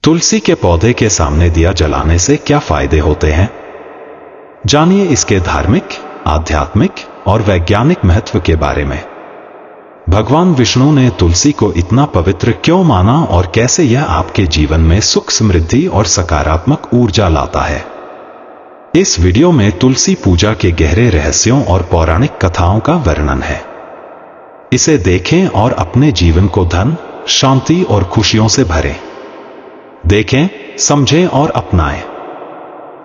तुलसी के पौधे के सामने दिया जलाने से क्या फायदे होते हैं? जानिए इसके धार्मिक, आध्यात्मिक और वैज्ञानिक महत्व के बारे में। भगवान विष्णु ने तुलसी को इतना पवित्र क्यों माना और कैसे यह आपके जीवन में सुख, समृद्धि और सकारात्मक ऊर्जा लाता है? इस वीडियो में तुलसी पूजा के गहरे रहस्यों और पौराणिक कथाओं का वर्णन है। इसे देखें और अपने जीवन को धन, शांति और खुशियों से भरें। देखें, समझें और अपनाएं।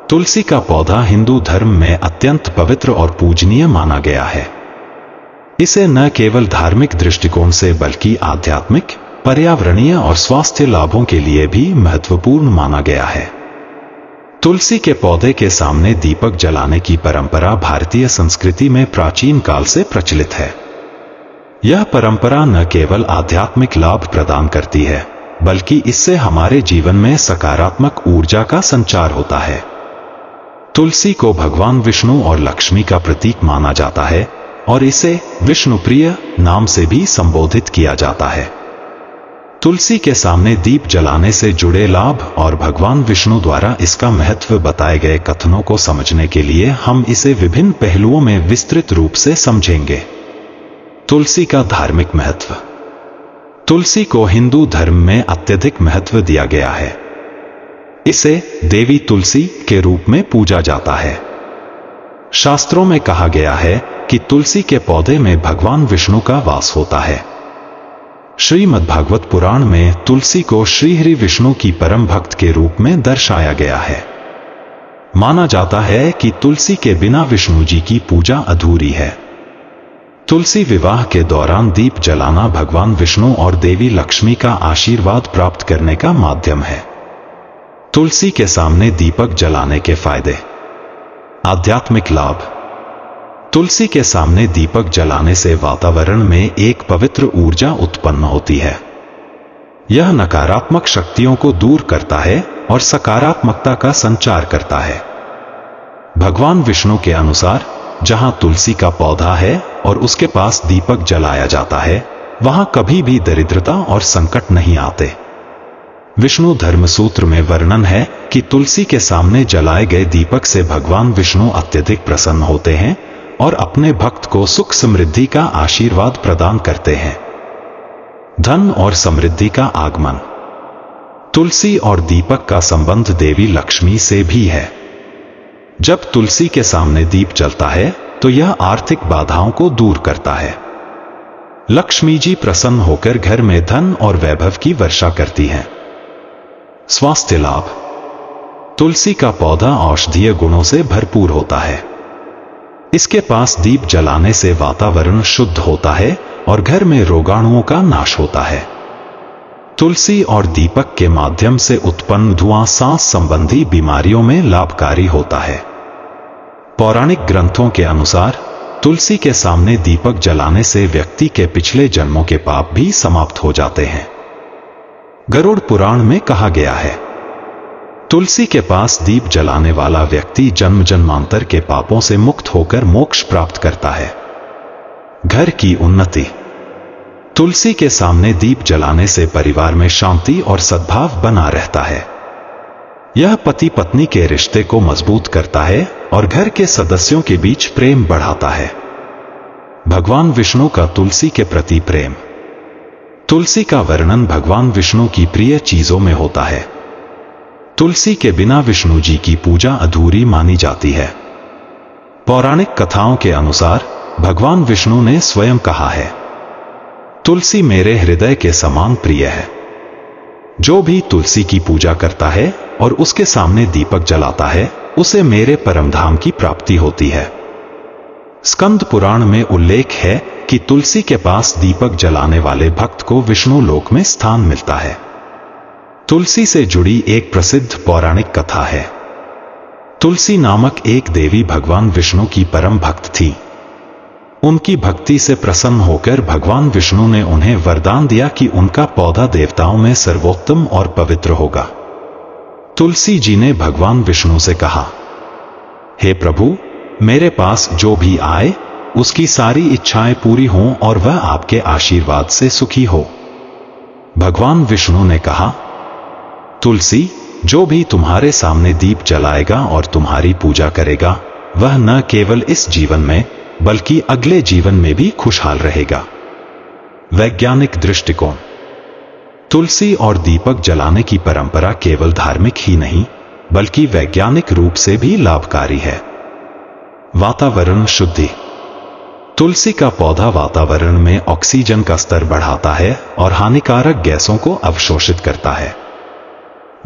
तुलसी का पौधा हिंदू धर्म में अत्यंत पवित्र और पूजनीय माना गया है। इसे न केवल धार्मिक दृष्टिकोण से बल्कि आध्यात्मिक, पर्यावरणीय और स्वास्थ्य लाभों के लिए भी महत्वपूर्ण माना गया है। तुलसी के पौधे के सामने दीपक जलाने की परंपरा भारतीय संस्कृति में प्राचीन काल से प्रचलित है। यह परंपरा न केवल आध्यात्मिक लाभ प्रदान करती है, बल्कि इससे हमारे जीवन में सकारात्मक ऊर्जा का संचार होता है। तुलसी को भगवान विष्णु और लक्ष्मी का प्रतीक माना जाता है और इसे विष्णुप्रिय नाम से भी संबोधित किया जाता है। तुलसी के सामने दीप जलाने से जुड़े लाभ और भगवान विष्णु द्वारा इसका महत्व बताए गए कथनों को समझने के लिए हम इसे विभिन्न पहलुओं में विस्तृत रूप से समझेंगे। तुलसी का धार्मिक महत्व। तुलसी को हिंदू धर्म में अत्यधिक महत्व दिया गया है। इसे देवी तुलसी के रूप में पूजा जाता है। शास्त्रों में कहा गया है कि तुलसी के पौधे में भगवान विष्णु का वास होता है। श्रीमद्भागवत पुराण में तुलसी को श्रीहरि विष्णु की परम भक्त के रूप में दर्शाया गया है। माना जाता है कि तुलसी के बिना विष्णु जी की पूजा अधूरी है। तुलसी विवाह के दौरान दीप जलाना भगवान विष्णु और देवी लक्ष्मी का आशीर्वाद प्राप्त करने का माध्यम है। तुलसी के सामने दीपक जलाने के फायदे। आध्यात्मिक लाभ। तुलसी के सामने दीपक जलाने से वातावरण में एक पवित्र ऊर्जा उत्पन्न होती है। यह नकारात्मक शक्तियों को दूर करता है और सकारात्मकता का संचार करता है। भगवान विष्णु के अनुसार जहां तुलसी का पौधा है और उसके पास दीपक जलाया जाता है, वहां कभी भी दरिद्रता और संकट नहीं आते। विष्णु धर्म सूत्र में वर्णन है कि तुलसी के सामने जलाए गए दीपक से भगवान विष्णु अत्यधिक प्रसन्न होते हैं और अपने भक्त को सुख, समृद्धि का आशीर्वाद प्रदान करते हैं। धन और समृद्धि का आगमन। तुलसी और दीपक का संबंध देवी लक्ष्मी से भी है। जब तुलसी के सामने दीप जलता है तो यह आर्थिक बाधाओं को दूर करता है। लक्ष्मी जी प्रसन्न होकर घर में धन और वैभव की वर्षा करती हैं। स्वास्थ्य लाभ। तुलसी का पौधा औषधीय गुणों से भरपूर होता है। इसके पास दीप जलाने से वातावरण शुद्ध होता है और घर में रोगाणुओं का नाश होता है। तुलसी और दीपक के माध्यम से उत्पन्न धुआं सांस संबंधी बीमारियों में लाभकारी होता है। पौराणिक ग्रंथों के अनुसार तुलसी के सामने दीपक जलाने से व्यक्ति के पिछले जन्मों के पाप भी समाप्त हो जाते हैं। गरुड़ पुराण में कहा गया है, तुलसी के पास दीप जलाने वाला व्यक्ति जन्म जन्मांतर के पापों से मुक्त होकर मोक्ष प्राप्त करता है। घर की उन्नति। तुलसी के सामने दीप जलाने से परिवार में शांति और सद्भाव बना रहता है। यह पति पत्नी के रिश्ते को मजबूत करता है और घर के सदस्यों के बीच प्रेम बढ़ाता है। भगवान विष्णु का तुलसी के प्रति प्रेम। तुलसी का वर्णन भगवान विष्णु की प्रिय चीजों में होता है। तुलसी के बिना विष्णु जी की पूजा अधूरी मानी जाती है। पौराणिक कथाओं के अनुसार भगवान विष्णु ने स्वयं कहा है, तुलसी मेरे हृदय के समान प्रिय है। जो भी तुलसी की पूजा करता है और उसके सामने दीपक जलाता है, उसे मेरे परमधाम की प्राप्ति होती है। स्कंद पुराण में उल्लेख है कि तुलसी के पास दीपक जलाने वाले भक्त को विष्णु लोक में स्थान मिलता है। तुलसी से जुड़ी एक प्रसिद्ध पौराणिक कथा है। तुलसी नामक एक देवी भगवान विष्णु की परम भक्त थी। उनकी भक्ति से प्रसन्न होकर भगवान विष्णु ने उन्हें वरदान दिया कि उनका पौधा देवताओं में सर्वोत्तम और पवित्र होगा। तुलसी जी ने भगवान विष्णु से कहा, हे प्रभु, मेरे पास जो भी आए उसकी सारी इच्छाएं पूरी हों और वह आपके आशीर्वाद से सुखी हो। भगवान विष्णु ने कहा, तुलसी, जो भी तुम्हारे सामने दीप जलाएगा और तुम्हारी पूजा करेगा, वह न केवल इस जीवन में बल्कि अगले जीवन में भी खुशहाल रहेगा। वैज्ञानिक दृष्टिकोण। तुलसी और दीपक जलाने की परंपरा केवल धार्मिक ही नहीं बल्कि वैज्ञानिक रूप से भी लाभकारी है। वातावरण शुद्धि। तुलसी का पौधा वातावरण में ऑक्सीजन का स्तर बढ़ाता है और हानिकारक गैसों को अवशोषित करता है।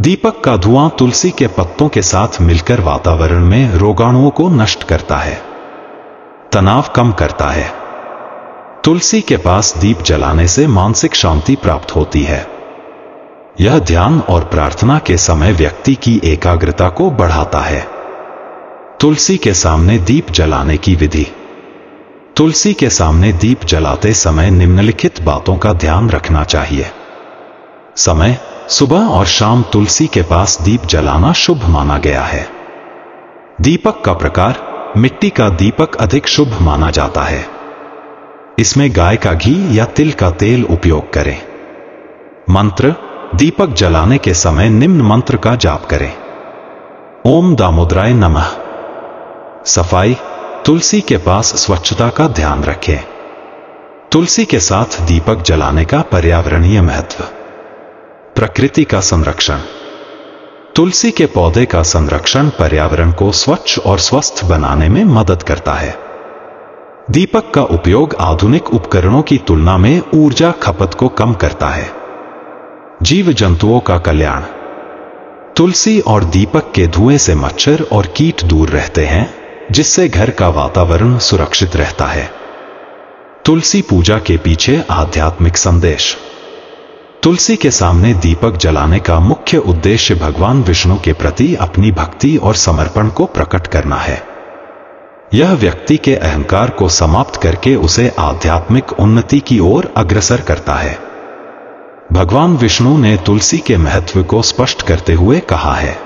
दीपक का धुआं तुलसी के पत्तों के साथ मिलकर वातावरण में रोगाणुओं को नष्ट करता है, तनाव कम करता है। तुलसी के पास दीप जलाने से मानसिक शांति प्राप्त होती है। यह ध्यान और प्रार्थना के समय व्यक्ति की एकाग्रता को बढ़ाता है। तुलसी के सामने दीप जलाने की विधि। तुलसी के सामने दीप जलाते समय निम्नलिखित बातों का ध्यान रखना चाहिए। समय: सुबह और शाम तुलसी के पास दीप जलाना शुभ माना गया है। दीपक का प्रकार: मिट्टी का दीपक अधिक शुभ माना जाता है। इसमें गाय का घी या तिल का तेल उपयोग करें। मंत्र: दीपक जलाने के समय निम्न मंत्र का जाप करें। ओम दामोदराय नमः। सफाई: तुलसी के पास स्वच्छता का ध्यान रखें। तुलसी के साथ दीपक जलाने का पर्यावरणीय महत्व। प्रकृति का संरक्षण। तुलसी के पौधे का संरक्षण पर्यावरण को स्वच्छ और स्वस्थ बनाने में मदद करता है। दीपक का उपयोग आधुनिक उपकरणों की तुलना में ऊर्जा खपत को कम करता है। जीव जंतुओं का कल्याण। तुलसी और दीपक के धुएं से मच्छर और कीट दूर रहते हैं, जिससे घर का वातावरण सुरक्षित रहता है। तुलसी पूजा के पीछे आध्यात्मिक संदेश। तुलसी के सामने दीपक जलाने का मुख्य उद्देश्य भगवान विष्णु के प्रति अपनी भक्ति और समर्पण को प्रकट करना है। यह व्यक्ति के अहंकार को समाप्त करके उसे आध्यात्मिक उन्नति की ओर अग्रसर करता है। भगवान विष्णु ने तुलसी के महत्व को स्पष्ट करते हुए कहा है,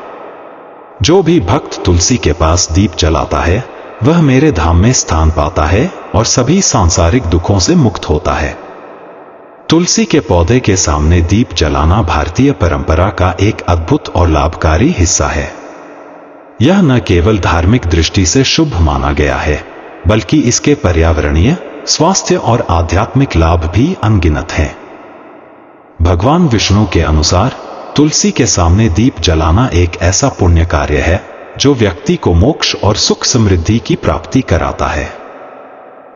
जो भी भक्त तुलसी के पास दीप जलाता है वह मेरे धाम में स्थान पाता है और सभी सांसारिक दुखों से मुक्त होता है। तुलसी के पौधे के सामने दीप जलाना भारतीय परंपरा का एक अद्भुत और लाभकारी हिस्सा है। यह न केवल धार्मिक दृष्टि से शुभ माना गया है बल्कि इसके पर्यावरणीय, स्वास्थ्य और आध्यात्मिक लाभ भी अनगिनत हैं। भगवान विष्णु के अनुसार तुलसी के सामने दीप जलाना एक ऐसा पुण्य कार्य है जो व्यक्ति को मोक्ष और सुख समृद्धि की प्राप्ति कराता है।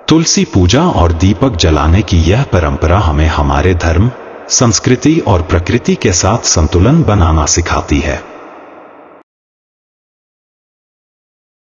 तुलसी पूजा और दीपक जलाने की यह परंपरा हमें हमारे धर्म, संस्कृति और प्रकृति के साथ संतुलन बनाना सिखाती है।